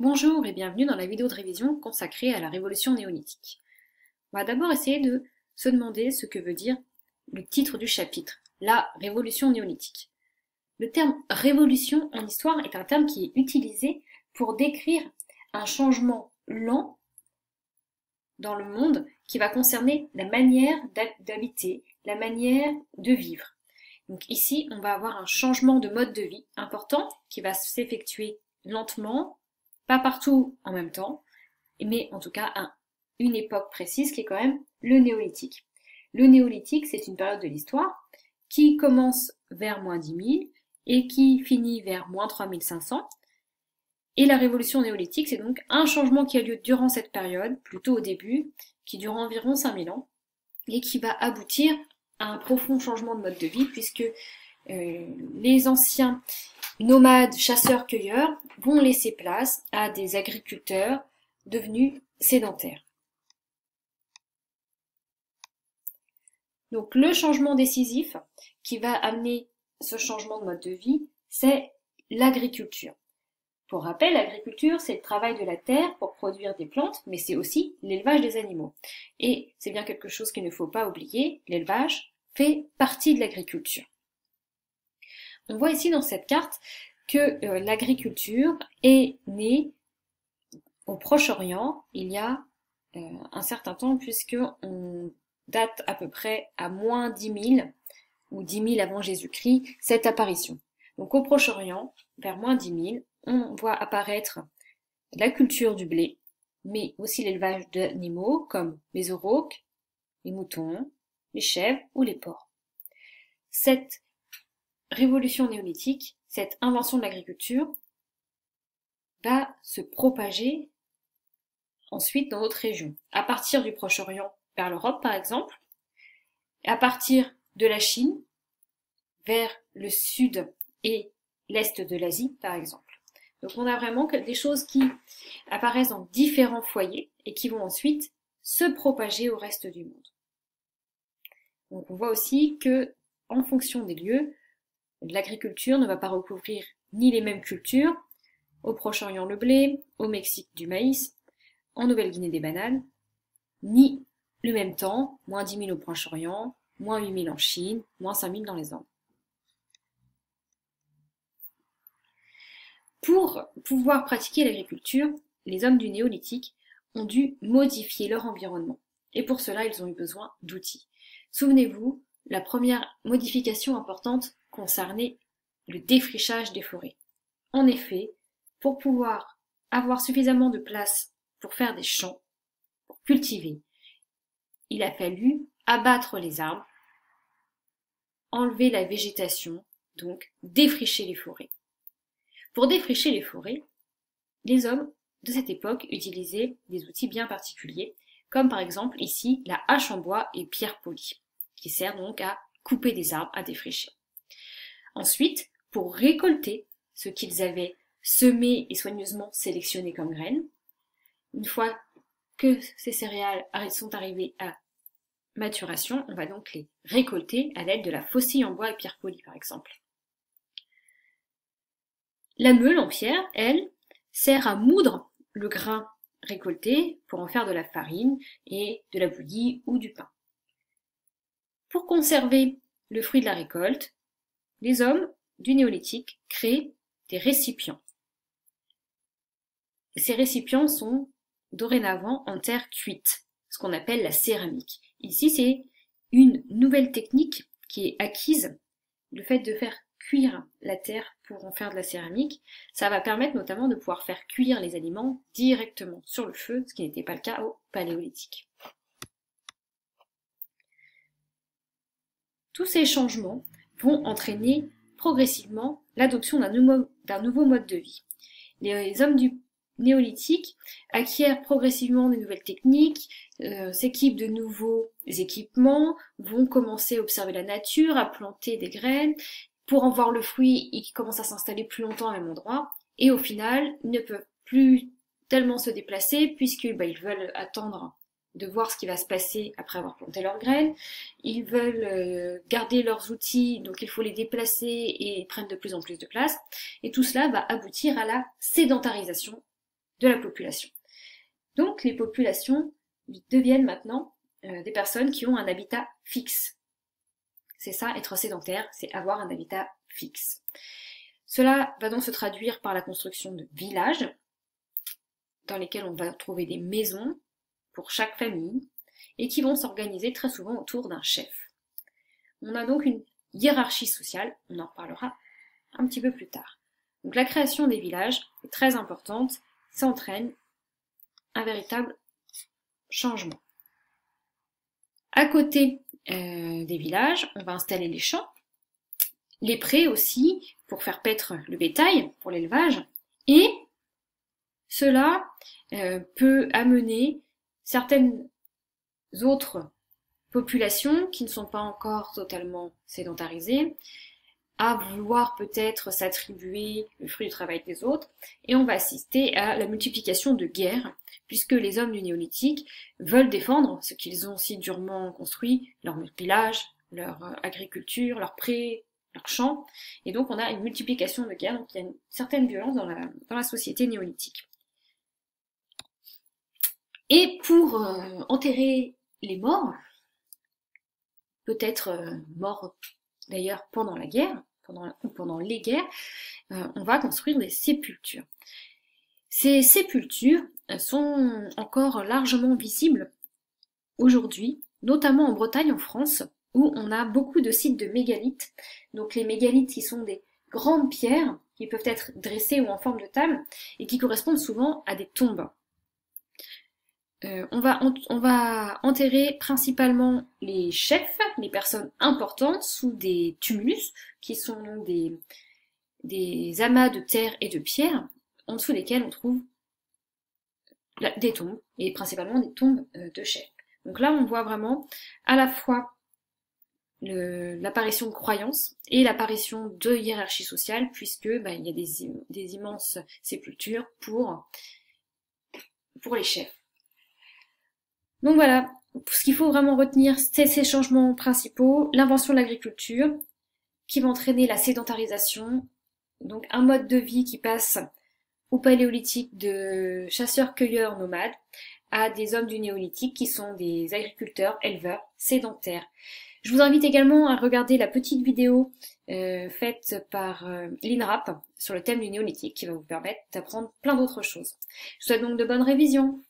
Bonjour et bienvenue dans la vidéo de révision consacrée à la révolution néolithique. On va d'abord essayer de se demander ce que veut dire le titre du chapitre, la révolution néolithique. Le terme révolution en histoire est un terme qui est utilisé pour décrire un changement lent dans le monde qui va concerner la manière d'habiter, la manière de vivre. Donc ici, on va avoir un changement de mode de vie important qui va s'effectuer lentement, pas partout en même temps, mais en tout cas à une époque précise qui est quand même le néolithique. Le néolithique, c'est une période de l'histoire qui commence vers moins 10 000 et qui finit vers moins 3500. Et la révolution néolithique, c'est donc un changement qui a lieu durant cette période, plutôt au début, qui dure environ 5000 ans, et qui va aboutir à un profond changement de mode de vie, puisque les anciens nomades, chasseurs-cueilleurs vont laisser place à des agriculteurs devenus sédentaires. Donc le changement décisif qui va amener ce changement de mode de vie, c'est l'agriculture. Pour rappel, l'agriculture, c'est le travail de la terre pour produire des plantes, mais c'est aussi l'élevage des animaux. Et c'est bien quelque chose qu'il ne faut pas oublier, l'élevage fait partie de l'agriculture. On voit ici dans cette carte que l'agriculture est née au Proche-Orient il y a un certain temps, puisqu'on date à peu près à moins 10 000 ou 10 000 avant Jésus-Christ cette apparition. Donc au Proche-Orient, vers moins 10 000, on voit apparaître la culture du blé, mais aussi l'élevage d'animaux comme les aurochs, les moutons, les chèvres ou les porcs. Cette révolution néolithique, cette invention de l'agriculture, va se propager ensuite dans d'autres régions. À partir du Proche-Orient vers l'Europe par exemple, à partir de la Chine vers le sud et l'est de l'Asie par exemple. Donc on a vraiment des choses qui apparaissent dans différents foyers et qui vont ensuite se propager au reste du monde. Donc on voit aussi que, en fonction des lieux, l'agriculture ne va pas recouvrir ni les mêmes cultures, au Proche-Orient le blé, au Mexique du maïs, en Nouvelle-Guinée des bananes, ni le même temps, moins 10 000 au Proche-Orient, moins 8 000 en Chine, moins 5 000 dans les Andes. Pour pouvoir pratiquer l'agriculture, les hommes du néolithique ont dû modifier leur environnement. Et pour cela, ils ont eu besoin d'outils. Souvenez-vous, la première modification importante concernait le défrichage des forêts. En effet, pour pouvoir avoir suffisamment de place pour faire des champs, pour cultiver, il a fallu abattre les arbres, enlever la végétation, donc défricher les forêts. Pour défricher les forêts, les hommes de cette époque utilisaient des outils bien particuliers, comme par exemple ici la hache en bois et pierre polie, qui sert donc à couper des arbres, à défricher. Ensuite, pour récolter ce qu'ils avaient semé et soigneusement sélectionné comme graines, une fois que ces céréales sont arrivées à maturation, on va donc les récolter à l'aide de la faucille en bois et pierre polie par exemple. La meule en pierre, elle, sert à moudre le grain récolté pour en faire de la farine et de la bouillie ou du pain. Pour conserver le fruit de la récolte, les hommes du néolithique créent des récipients. Ces récipients sont dorénavant en terre cuite, ce qu'on appelle la céramique. Ici, c'est une nouvelle technique qui est acquise, le fait de faire cuire la terre pour en faire de la céramique. Ça va permettre notamment de pouvoir faire cuire les aliments directement sur le feu, ce qui n'était pas le cas au Paléolithique. Tous ces changements vont entraîner progressivement l'adoption d'un nouveau mode de vie. Les hommes du néolithique acquièrent progressivement de nouvelles techniques, s'équipent de nouveaux équipements, vont commencer à observer la nature, à planter des graines. Pour en voir le fruit, ils commencent à s'installer plus longtemps au même endroit, et au final, ils ne peuvent plus tellement se déplacer, puisqu'ils veulent attendre de voir ce qui va se passer après avoir planté leurs graines. Ils veulent garder leurs outils, donc il faut les déplacer et ils prennent de plus en plus de place. Et tout cela va aboutir à la sédentarisation de la population. Donc les populations deviennent maintenant des personnes qui ont un habitat fixe. C'est ça, être sédentaire, c'est avoir un habitat fixe. Cela va donc se traduire par la construction de villages, dans lesquels on va trouver des maisons pour chaque famille, et qui vont s'organiser très souvent autour d'un chef. On a donc une hiérarchie sociale, on en reparlera un petit peu plus tard. Donc la création des villages est très importante, ça entraîne un véritable changement. À côté des villages, on va installer les champs, les prés aussi, pour faire paître le bétail, pour l'élevage, et cela peut amener certaines autres populations qui ne sont pas encore totalement sédentarisées à vouloir peut-être s'attribuer le fruit du travail des autres, et on va assister à la multiplication de guerres, puisque les hommes du néolithique veulent défendre ce qu'ils ont si durement construit, leur village, leur agriculture, leurs prés, leurs champs, et donc on a une multiplication de guerres, donc il y a une certaine violence dans la société néolithique. Et pour enterrer les morts, peut-être morts d'ailleurs pendant la guerre, pendant les guerres, on va construire des sépultures. Ces sépultures sont encore largement visibles aujourd'hui, notamment en Bretagne, en France, où on a beaucoup de sites de mégalithes. Donc les mégalithes qui sont des grandes pierres qui peuvent être dressées ou en forme de table et qui correspondent souvent à des tombes. On va enterrer principalement les chefs, les personnes importantes, sous des tumulus, qui sont donc des amas de terre et de pierre, en dessous desquels on trouve des tombes, et principalement des tombes de chefs. Donc là, on voit vraiment à la fois l'apparition de croyances et l'apparition de hiérarchie sociale, puisque il y a des immenses sépultures pour les chefs. Donc voilà, ce qu'il faut vraiment retenir, c'est ces changements principaux, l'invention de l'agriculture, qui va entraîner la sédentarisation, donc un mode de vie qui passe au paléolithique de chasseurs-cueilleurs nomades à des hommes du néolithique qui sont des agriculteurs, éleveurs, sédentaires. Je vous invite également à regarder la petite vidéo faite par l'INRAP sur le thème du néolithique qui va vous permettre d'apprendre plein d'autres choses. Je vous souhaite donc de bonnes révisions.